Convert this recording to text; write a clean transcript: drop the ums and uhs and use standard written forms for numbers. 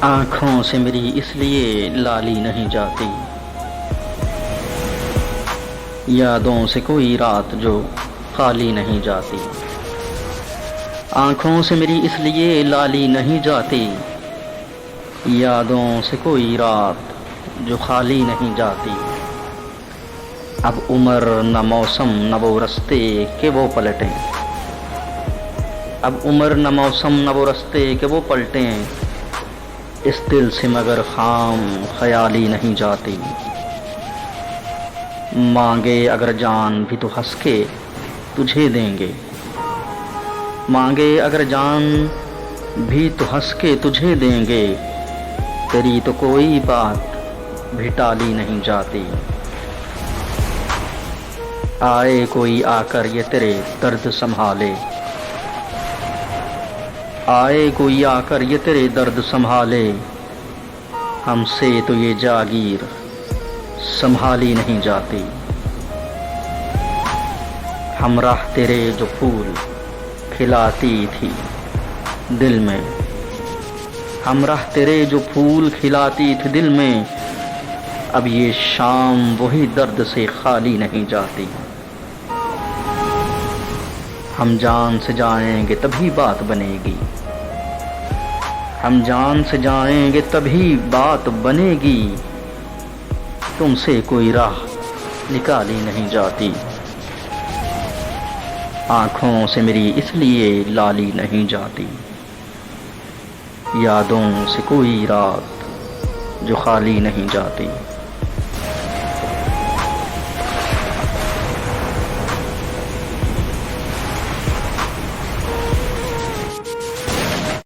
آنکھوں سے میری اس لیے لالی نہیں جاتی، یادوں سے کوئی رات جو خالی نہیں جاتی۔ آنکھوں سے میری اس لیے لالی نہیں جاتی، یادوں سے کوئی رات جو خالی نہیں جاتی۔ اب عمر نہ موسم نہ وہ رستے کہ وہ پلٹیں، اب عمر نہ موسم نہ وہ رستے کہ وہ پلٹیں، اس دل سے مگر خام خیالی نہیں جاتی۔ مانگے اگر جان بھی تو ہنس کے تجھے دیں گے، مانگے اگر جان بھی تو ہنس کے تجھے دیں گے، تیری تو کوئی بات بھی ٹالی نہیں جاتی۔ آئے کوئی آ کر یہ تیرے درد سنبھالے، آئے کوئی آ کر یہ تیرے درد سنبھالے، ہم سے تو یہ جاگیر سنبھالی نہیں جاتی۔ ہمراہ تیرے جو پھول کھلاتی تھی دل میں، ہمراہ تیرے جو پھول کھلاتی تھی دل میں، اب یہ شام وہی درد سے خالی نہیں جاتی۔ ہم جان سے جائیں گے تبھی بات بنے گی، ہم جان سے جائیں گے تبھی بات بنے گی، تم سے کوئی راہ نکالی نہیں جاتی۔ آنکھوں سے میری اس لیے لالی نہیں جاتی، یادوں سے کوئی رات جو خالی نہیں جاتی۔